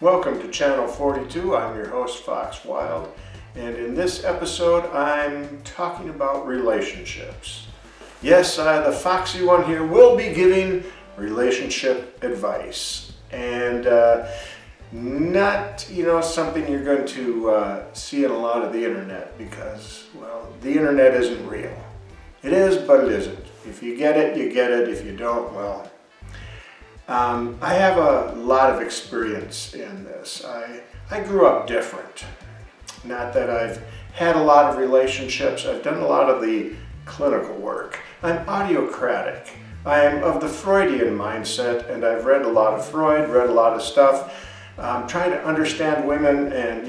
Welcome to Channel 42. I'm your host, Fox Wild, and in this episode I'm talking about relationships. Yes, the Foxy one here will be giving relationship advice, and not, something you're going to see in a lot of the internet because, well, the internet isn't real. It is, but it isn't. If you get it, you get it. If you don't, well, I have a lot of experience in this. I grew up different. Not that I've had a lot of relationships. I've done a lot of the clinical work. I'm audiocratic. I'm of the Freudian mindset, and I've read a lot of Freud, read a lot of stuff. Trying to understand women and,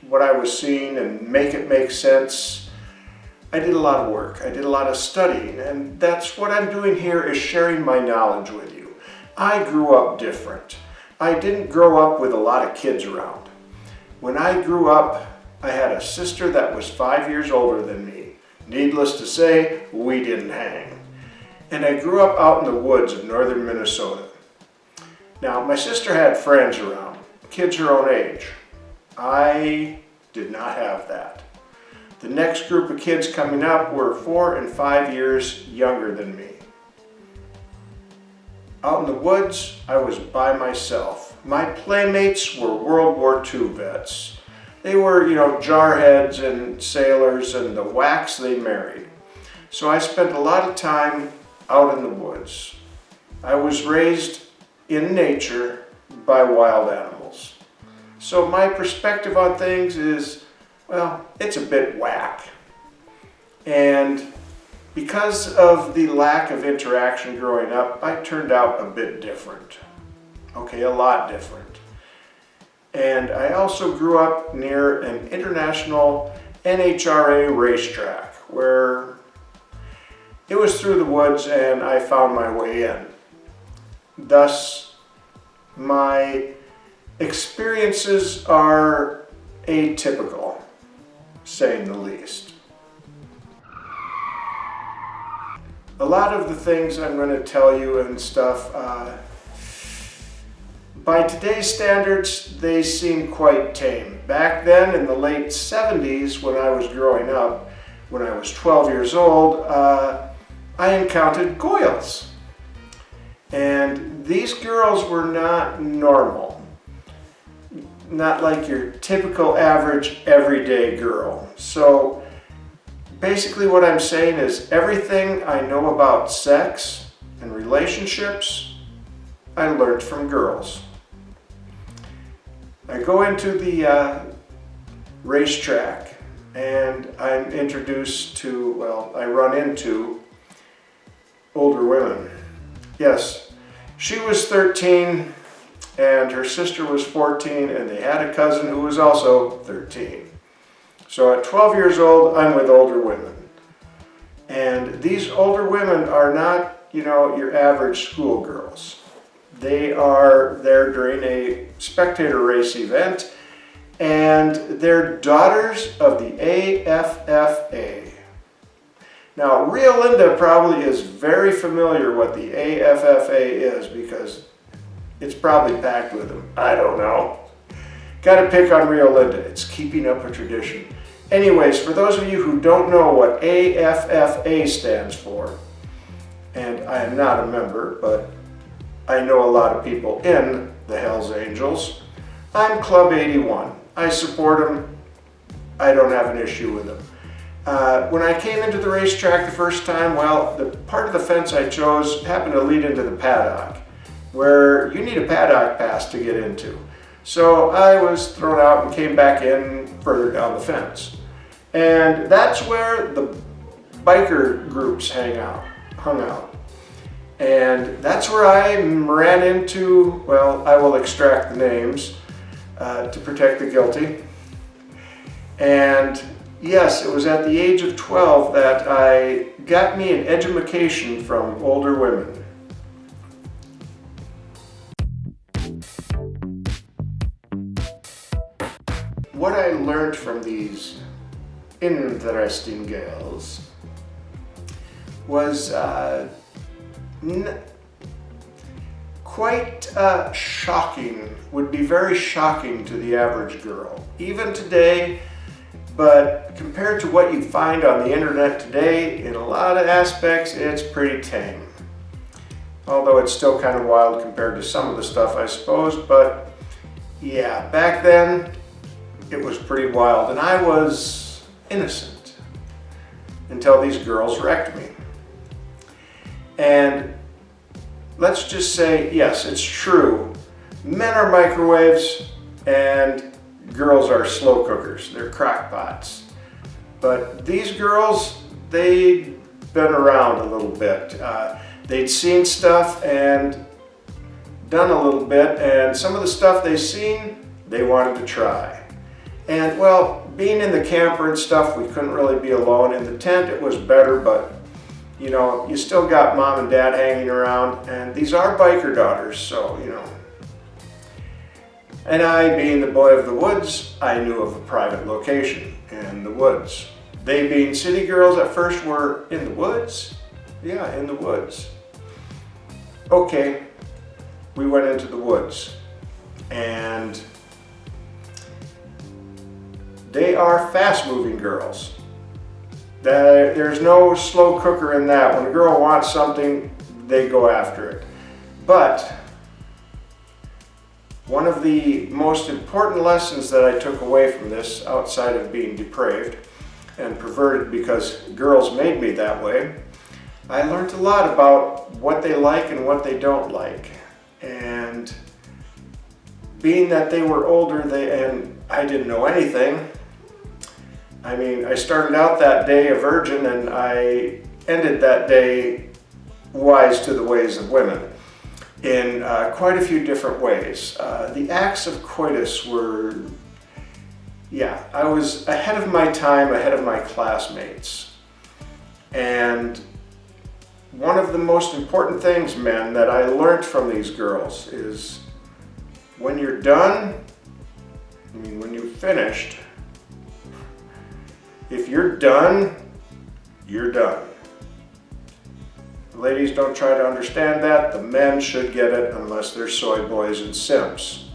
what I was seeing and make it make sense. I did a lot of work. I did a lot of studying, and that's what I'm doing here, is sharing my knowledge with you. I grew up different. I didn't grow up with a lot of kids around. When I grew up, I had a sister that was 5 years older than me. Needless to say, we didn't hang. And I grew up out in the woods of northern Minnesota. Now, my sister had friends around, kids her own age. I did not have that. The next group of kids coming up were 4 and 5 years younger than me. Out in the woods, I was by myself. My playmates were World War II vets. They were, jarheads and sailors, and the whacks they married. So I spent a lot of time out in the woods. I was raised in nature by wild animals. So my perspective on things is, well, it's a bit whack. And because of the lack of interaction growing up, I turned out a bit different. Okay, a lot different. And I also grew up near an international NHRA racetrack where it was through the woods and I found my way in. Thus, my experiences are atypical, saying the least. A lot of the things I'm going to tell you and stuff, by today's standards, they seem quite tame. Back then, in the late 70s, when I was growing up, when I was 12 years old, I encountered goyles. And these girls were not normal. Not like your typical average everyday girl. So basically what I'm saying is everything I know about sex and relationships, I learned from girls. I go into the racetrack and I'm introduced to, well, I run into older women. Yes, she was 13 and her sister was 14, and they had a cousin who was also 13. So at 12 years old, I'm with older women. And these older women are not, your average schoolgirls. They are there during a spectator race event, and they're daughters of the AFFA. Now, Rio Linda probably is very familiar what the AFFA is because it's probably packed with them. I don't know. Got to pick on Rio Linda. It's keeping up a tradition. Anyways, for those of you who don't know what AFFA stands for, and I am not a member, but I know a lot of people in the Hells Angels, I'm Club 81. I support them. I don't have an issue with them. When I came into the racetrack the first time, well, the part of the fence I chose happened to lead into the paddock, where you need a paddock pass to get into. So I was thrown out and came back in further down the fence. And that's where the biker groups hung out. And that's where I ran into, well, I will extract the names to protect the guilty. And yes, it was at the age of 12 that I got me an edumacation from older women. What I learned from these interesting girls was quite shocking, would be very shocking to the average girl, even today. But compared to what you find on the internet today, in a lot of aspects, it's pretty tame. Although it's still kind of wild compared to some of the stuff, I suppose. But yeah, back then, it was pretty wild. And I was innocent until these girls wrecked me. And let's just say, yes, it's true. Men are microwaves and girls are slow cookers. They're crock pots. But these girls, they'd been around a little bit. They'd seen stuff and done a little bit, and some of the stuff they'd seen, they wanted to try. And well, being in the camper and stuff, we couldn't really be alone. In the tent, it was better, but you know, you still got mom and dad hanging around, and these are biker daughters, so, you know. And I, being the boy of the woods, I knew of a private location in the woods. They, being city girls at first, were in the woods? Yeah, in the woods. Okay, we went into the woods, and they are fast-moving girls. There's no slow cooker in that. When a girl wants something, they go after it. But one of the most important lessons that I took away from this, outside of being depraved and perverted because girls made me that way, I learned a lot about what they like and what they don't like. And being that they were older, and I didn't know anything. I mean, I started out that day a virgin, and I ended that day wise to the ways of women in quite a few different ways. The acts of coitus were, yeah, I was ahead of my time, ahead of my classmates. And one of the most important things, men, that I learned from these girls is when you're done, I mean, when you've finished, if you're done, you're done. Ladies, don't try to understand that. The men should get it unless they're soy boys and simps.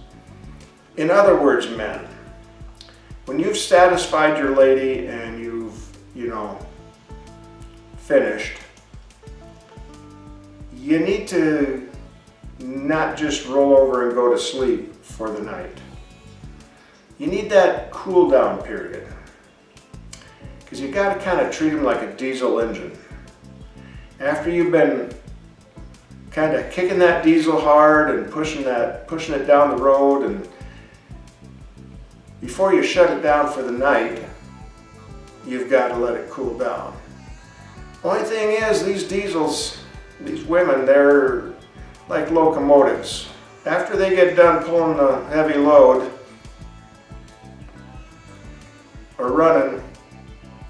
In other words, men, when you've satisfied your lady and you've, you know, finished, you need to not just roll over and go to sleep for the night. You need that cool down period. Because you got to kind of treat them like a diesel engine. After you've been kind of kicking that diesel hard and pushing it down the road, and before you shut it down for the night, you've got to let it cool down. Only thing is, these diesels, these women, they're like locomotives. After they get done pulling the heavy load or running,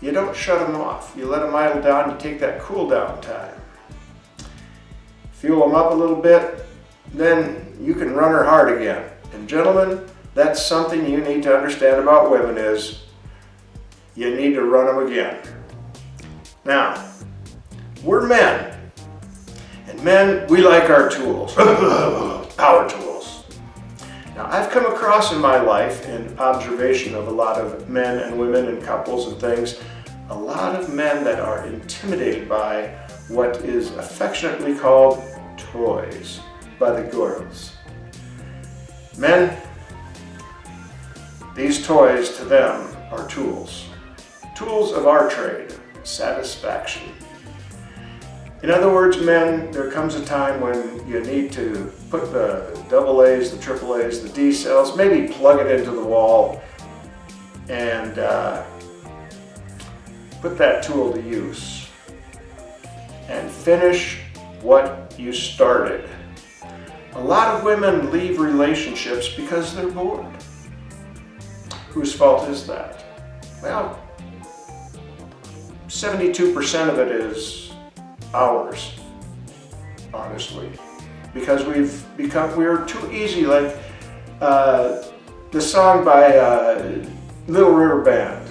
you don't shut them off. You let them idle down, you take that cool down time. Fuel them up a little bit, then you can run her hard again. And gentlemen, that's something you need to understand about women is you need to run them again. Now, we're men. And men, we like our tools. Power tools. Now, I've come across in my life, in observation of a lot of men and women and couples and things, a lot of men that are intimidated by what is affectionately called toys by the girls. Men, these toys to them are tools. Tools of our trade, satisfaction. In other words, men, there comes a time when you need to put the double A's, the triple A's, the D cells, maybe plug it into the wall and put that tool to use and finish what you started. A lot of women leave relationships because they're bored. Whose fault is that? Well, 72% of it is ours, honestly, because we're too easy, like the song by Little River Band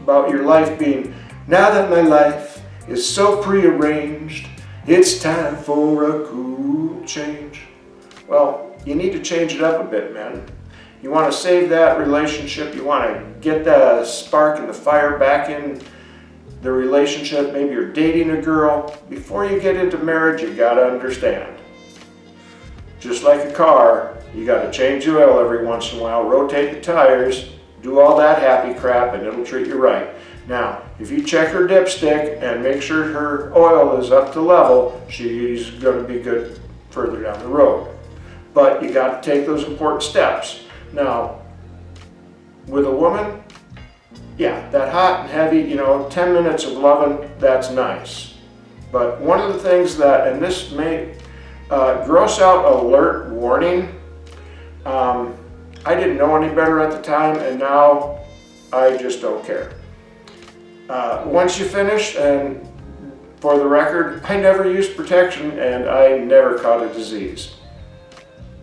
about your life being, now that my life is so prearranged, it's time for a cool change. Well, you need to change it up a bit, men. You want to save that relationship. You want to get the spark and the fire back in the relationship. Maybe you're dating a girl. Before you get into marriage, you got to understand. Just like a car, you got to change the oil every once in a while, rotate the tires, do all that happy crap, and it'll treat you right. Now, if you check her dipstick and make sure her oil is up to level, she's going to be good further down the road. But you got to take those important steps. Now, with a woman, yeah, that hot and heavy, 10 minutes of loving, that's nice. But one of the things that, and this may gross out alert warning, I didn't know any better at the time, and now I just don't care. Once you finish, and for the record, I never used protection and I never caught a disease.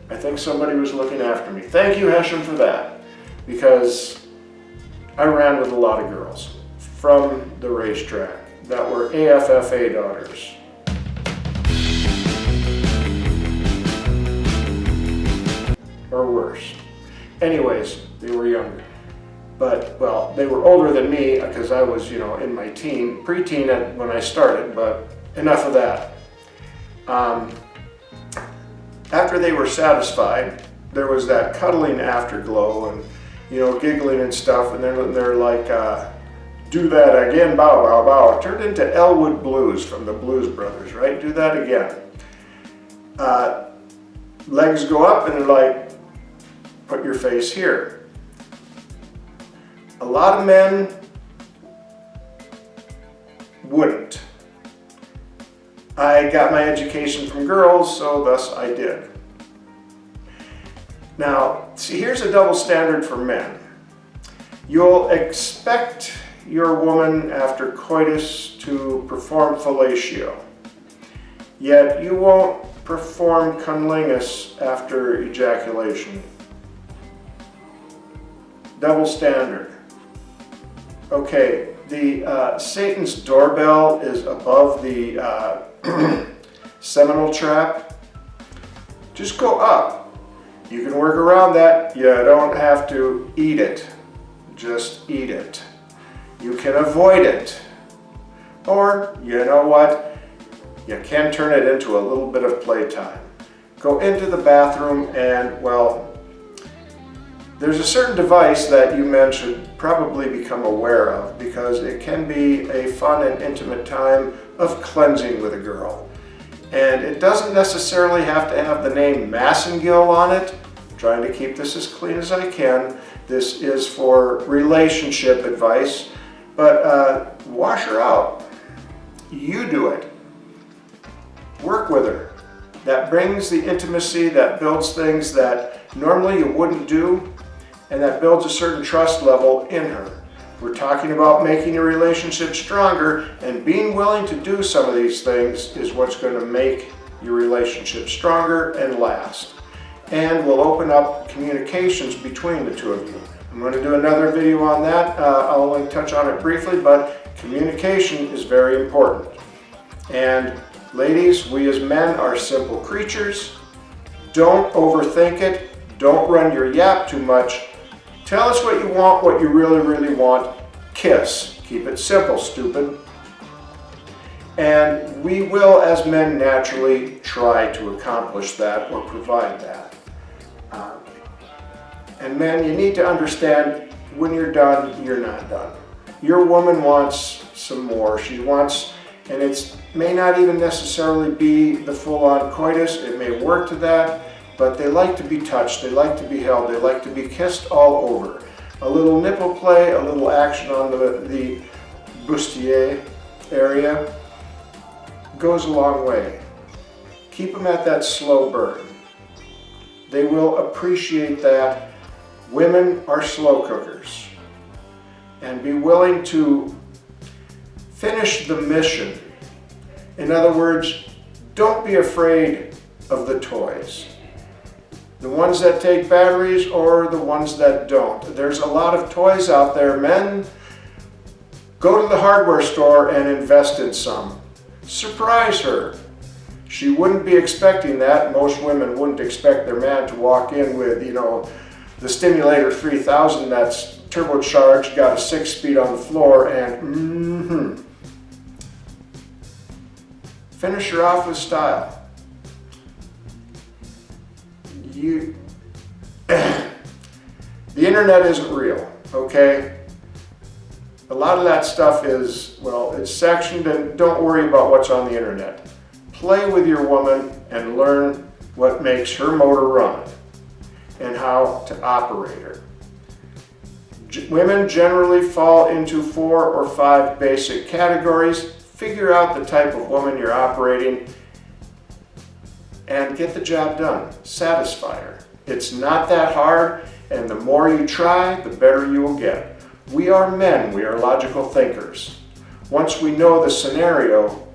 I think somebody was looking after me. Thank you, Hesham, for that, because I ran with a lot of girls from the racetrack that were AFFA daughters. Or worse. Anyways, they were younger. But, well, they were older than me because I was, in my preteen when I started, but enough of that. After they were satisfied, there was that cuddling afterglow and, giggling and stuff, and then they're like, do that again, bow, bow, bow. It turned into Elwood Blues from the Blues Brothers, right? Do that again. Legs go up and they're like, put your face here. A lot of men wouldn't. I got my education from girls, so thus I did. Now, see, here's a double standard for men. You'll expect your woman after coitus to perform fellatio, yet you won't perform cunnilingus after ejaculation. Double standard. Okay, the Satan's doorbell is above the seminal trap. Just go up. You can work around that. You don't have to eat it. Just eat it. You can avoid it. Or, you know what? You can turn it into a little bit of playtime. Go into the bathroom and, well, there's a certain device that you men should probably become aware of because it can be a fun and intimate time of cleansing with a girl. And it doesn't necessarily have to have the name Massengill on it. I'm trying to keep this as clean as I can. This is for relationship advice, but wash her out. You do it. Work with her. That brings the intimacy, that builds things that normally you wouldn't do, and that builds a certain trust level in her. We're talking about making a relationship stronger, and being willing to do some of these things is what's going to make your relationship stronger and last. And will open up communications between the two of you. I'm going to do another video on that. I'll only touch on it briefly, but communication is very important. And ladies, we as men are simple creatures. Don't overthink it. Don't run your yap too much. Tell us what you want, what you really, really want. Kiss. Keep it simple, stupid. And we will, as men, naturally try to accomplish that or provide that. And men, you need to understand when you're done, you're not done. Your woman wants some more. She wants, and it may not even necessarily be the full-on coitus. It may work to that. But they like to be touched, they like to be held, they like to be kissed all over. A little nipple play, a little action on the bustier area goes a long way. Keep them at that slow burn. They will appreciate that. Women are slow cookers. And be willing to finish the mission. In other words, don't be afraid of the toys. The ones that take batteries or the ones that don't. There's a lot of toys out there. Men, go to the hardware store and invest in some. Surprise her. She wouldn't be expecting that. Most women wouldn't expect their man to walk in with, you know, the Stimulator 3000 that's turbocharged, got a 6-speed on the floor, and finish her off with style. The internet isn't real, okay? A lot of that stuff is, well, it's sectioned, and don't worry about what's on the internet. Play with your woman and learn what makes her motor run and how to operate her. Women generally fall into 4 or 5 basic categories. Figure out the type of woman you're operating and get the job done. Satisfy her. It's not that hard, and the more you try, the better you will get. We are men, we are logical thinkers. Once we know the scenario,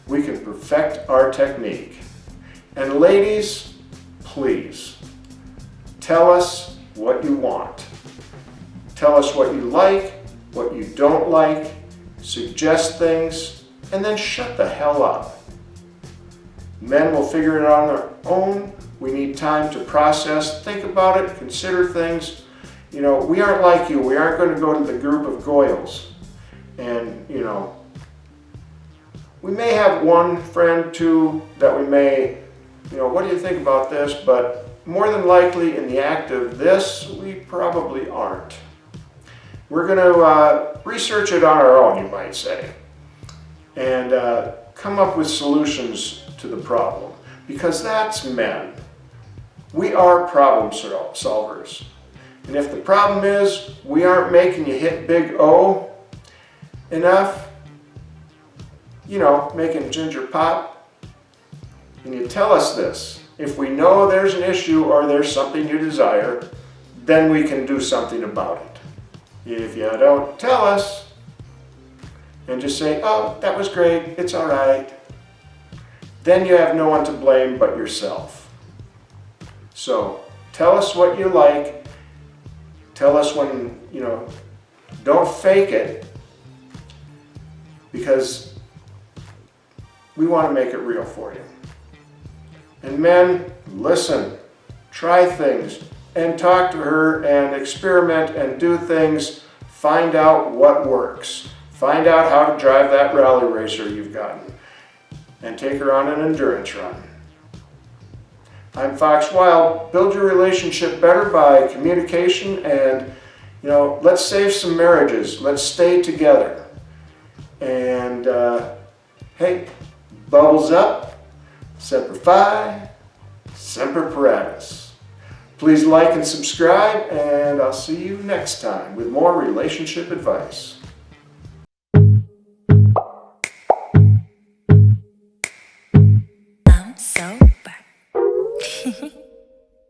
we can perfect our technique. And ladies, please, tell us what you want. Tell us what you like, what you don't like, suggest things, and then shut the hell up. Men will figure it out on their own. We need time to process, think about it, consider things. You know, we aren't like you. We aren't going to go to the group of goyles. And, you know, we may have one friend, two, that we may, you know, what do you think about this? But more than likely in the act of this, we probably aren't. We're going to research it on our own, you might say, and come up with solutions to the problem, because that's men. We are problem solvers. And if the problem is we aren't making you hit big O enough, you know, making ginger pop, and you tell us this. If we know there's an issue or there's something you desire, then we can do something about it. If you don't tell us and just say, oh, that was great, it's all right, then you have no one to blame but yourself. So tell us what you like. Tell us when, you know, don't fake it, because we want to make it real for you. And men, listen, try things, and talk to her and experiment and do things. Find out what works. Find out how to drive that rally racer you've gotten, and take her on an endurance run. I'm Fox Wild. Build your relationship better by communication, and, you know, let's save some marriages. Let's stay together. And hey, bubbles up, semper fi, semper paratus. Please like and subscribe, and I'll see you next time with more relationship advice. I'm so